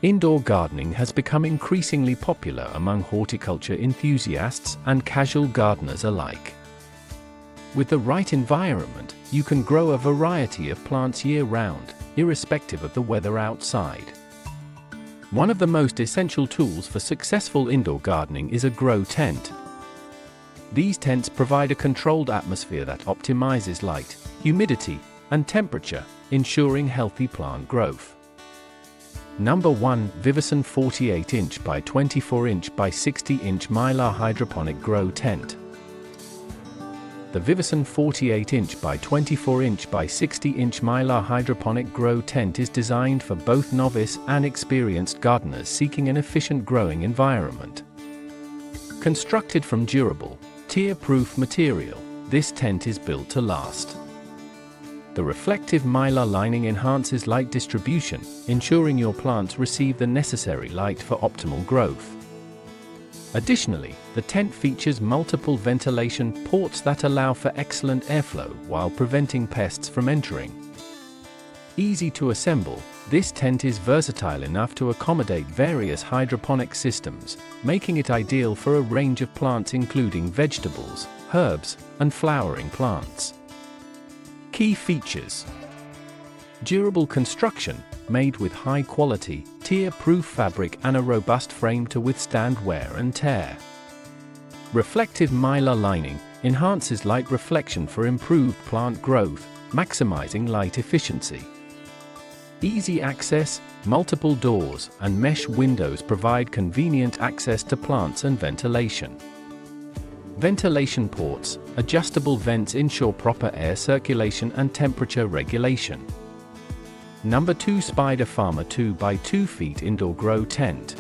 Indoor gardening has become increasingly popular among horticulture enthusiasts and casual gardeners alike. With the right environment, you can grow a variety of plants year-round, irrespective of the weather outside. One of the most essential tools for successful indoor gardening is a grow tent. These tents provide a controlled atmosphere that optimizes light, humidity, and temperature, ensuring healthy plant growth. Number 1. Vivison 48" by 24" by 60" Mylar Hydroponic Grow Tent. The Vivison 48" by 24" by 60" Mylar Hydroponic Grow Tent is designed for both novice and experienced gardeners seeking an efficient growing environment. Constructed from durable, tear-proof material, this tent is built to last. The reflective mylar lining enhances light distribution, ensuring your plants receive the necessary light for optimal growth. Additionally, the tent features multiple ventilation ports that allow for excellent airflow while preventing pests from entering. Easy to assemble, this tent is versatile enough to accommodate various hydroponic systems, making it ideal for a range of plants including vegetables, herbs, and flowering plants. Key features: durable construction, made with high-quality, tear-proof fabric and a robust frame to withstand wear and tear. Reflective mylar lining enhances light reflection for improved plant growth, maximizing light efficiency. Easy access, multiple doors and mesh windows provide convenient access to plants and ventilation. Ventilation ports, adjustable vents ensure proper air circulation and temperature regulation. Number 2. Spider Farmer 2 by 2 feet Indoor Grow Tent.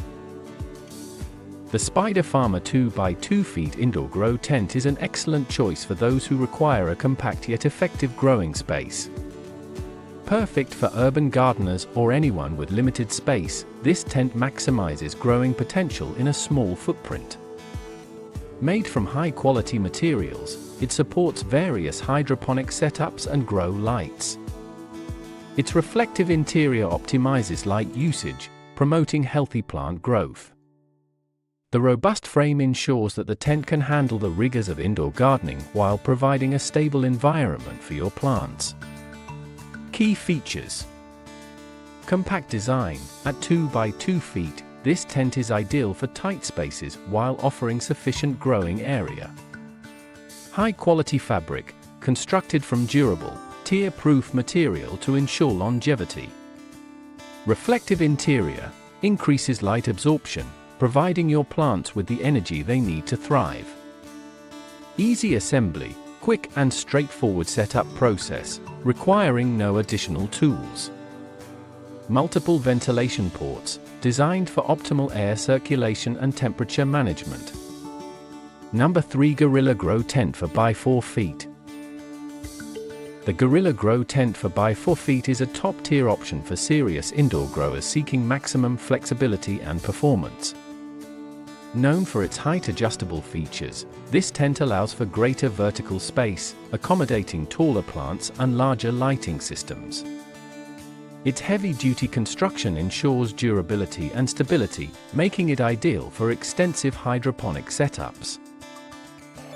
The Spider Farmer 2 by 2 feet Indoor Grow Tent is an excellent choice for those who require a compact yet effective growing space. Perfect for urban gardeners or anyone with limited space, this tent maximizes growing potential in a small footprint. Made from high-quality materials, it supports various hydroponic setups and grow lights. Its reflective interior optimizes light usage, promoting healthy plant growth. The robust frame ensures that the tent can handle the rigors of indoor gardening while providing a stable environment for your plants. Key features: compact design. At 2 by 2 feet, this tent is ideal for tight spaces while offering sufficient growing area. High-quality fabric, constructed from durable, tear-proof material to ensure longevity. Reflective interior, increases light absorption, providing your plants with the energy they need to thrive. Easy assembly, quick and straightforward setup process, requiring no additional tools. Multiple ventilation ports, designed for optimal air circulation and temperature management. Number 3. Gorilla Grow Tent for by 4 feet. The Gorilla Grow Tent for by 4 feet is a top-tier option for serious indoor growers seeking maximum flexibility and performance. Known for its height-adjustable features, this tent allows for greater vertical space, accommodating taller plants and larger lighting systems. Its heavy-duty construction ensures durability and stability, making it ideal for extensive hydroponic setups.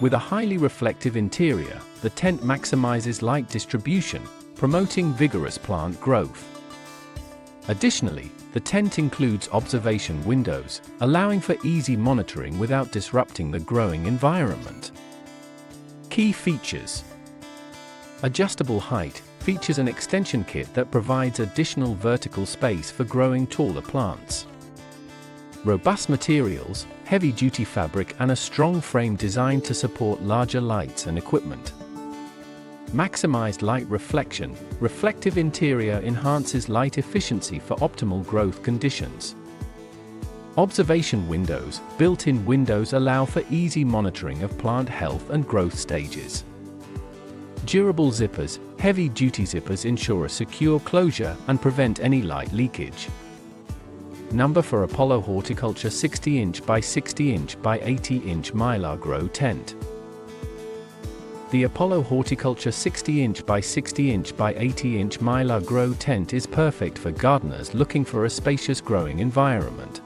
With a highly reflective interior, the tent maximizes light distribution, promoting vigorous plant growth. Additionally, the tent includes observation windows, allowing for easy monitoring without disrupting the growing environment. Key features: adjustable height, features an extension kit that provides additional vertical space for growing taller plants. Robust materials, heavy-duty fabric and a strong frame designed to support larger lights and equipment. Maximized light reflection, reflective interior enhances light efficiency for optimal growth conditions. Observation windows, built-in windows allow for easy monitoring of plant health and growth stages. Durable zippers, heavy-duty zippers ensure a secure closure and prevent any light leakage. Number for Apollo Horticulture 60" by 60" by 80" Mylar Grow Tent. The Apollo Horticulture 60-inch by 60-inch by 80-inch Mylar Grow Tent is perfect for gardeners looking for a spacious growing environment.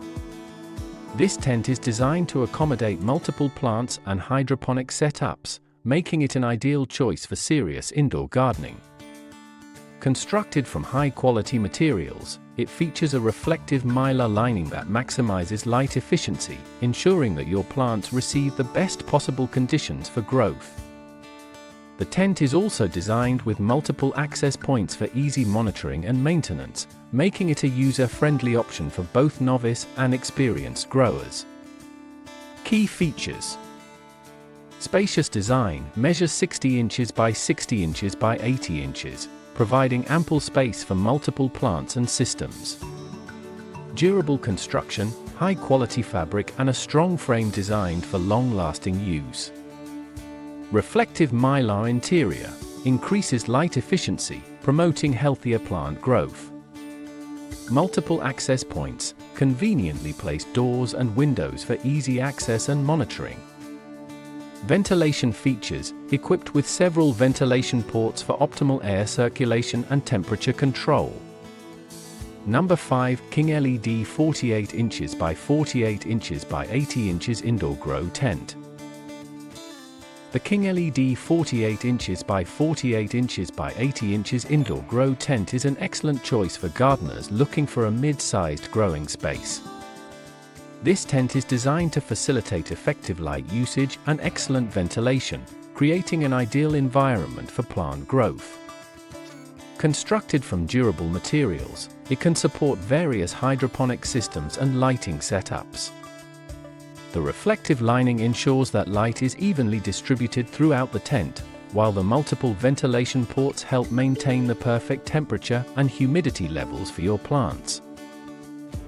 This tent is designed to accommodate multiple plants and hydroponic setups, making it an ideal choice for serious indoor gardening. Constructed from high-quality materials, it features a reflective mylar lining that maximizes light efficiency, ensuring that your plants receive the best possible conditions for growth. The tent is also designed with multiple access points for easy monitoring and maintenance, making it a user-friendly option for both novice and experienced growers. Key features: spacious design, measures 60 inches by 60 inches by 80 inches, providing ample space for multiple plants and systems. Durable construction, high-quality fabric and a strong frame designed for long-lasting use. Reflective mylar interior, increases light efficiency, promoting healthier plant growth. Multiple access points, conveniently placed doors and windows for easy access and monitoring. Ventilation features, equipped with several ventilation ports for optimal air circulation and temperature control. Number 5, King LED 48 inches by 48 inches by 80 inches Indoor Grow Tent. The King LED 48 inches by 48 inches by 80 inches Indoor Grow Tent is an excellent choice for gardeners looking for a mid-sized growing space. This tent is designed to facilitate effective light usage and excellent ventilation, creating an ideal environment for plant growth. Constructed from durable materials, it can support various hydroponic systems and lighting setups. The reflective lining ensures that light is evenly distributed throughout the tent, while the multiple ventilation ports help maintain the perfect temperature and humidity levels for your plants.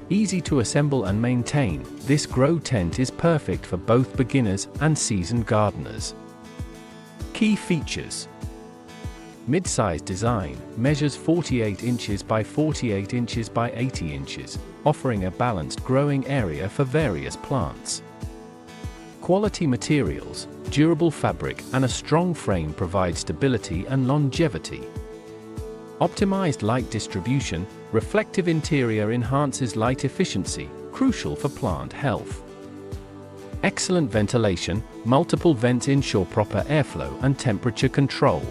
Easy to assemble and maintain, this grow tent is perfect for both beginners and seasoned gardeners. Key features: mid-size design, measures 48 inches by 48 inches by 80 inches, offering a balanced growing area for various plants. Quality materials, durable fabric and a strong frame provide stability and longevity. Optimized light distribution, reflective interior enhances light efficiency, crucial for plant health. Excellent ventilation, multiple vents ensure proper airflow and temperature control.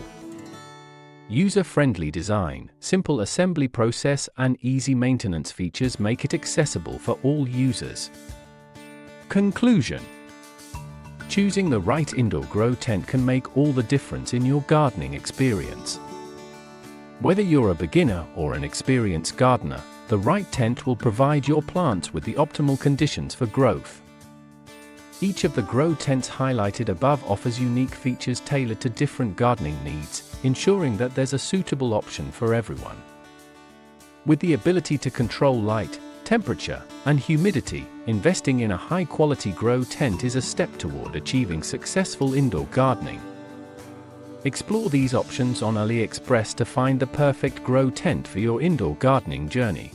User-friendly design, simple assembly process and easy maintenance features make it accessible for all users. Conclusion: choosing the right indoor grow tent can make all the difference in your gardening experience. Whether you're a beginner or an experienced gardener, the right tent will provide your plants with the optimal conditions for growth. Each of the grow tents highlighted above offers unique features tailored to different gardening needs, ensuring that there's a suitable option for everyone. With the ability to control light, temperature, and humidity, investing in a high-quality grow tent is a step toward achieving successful indoor gardening. Explore these options on Aliexpress to find the perfect grow tent for your indoor gardening journey.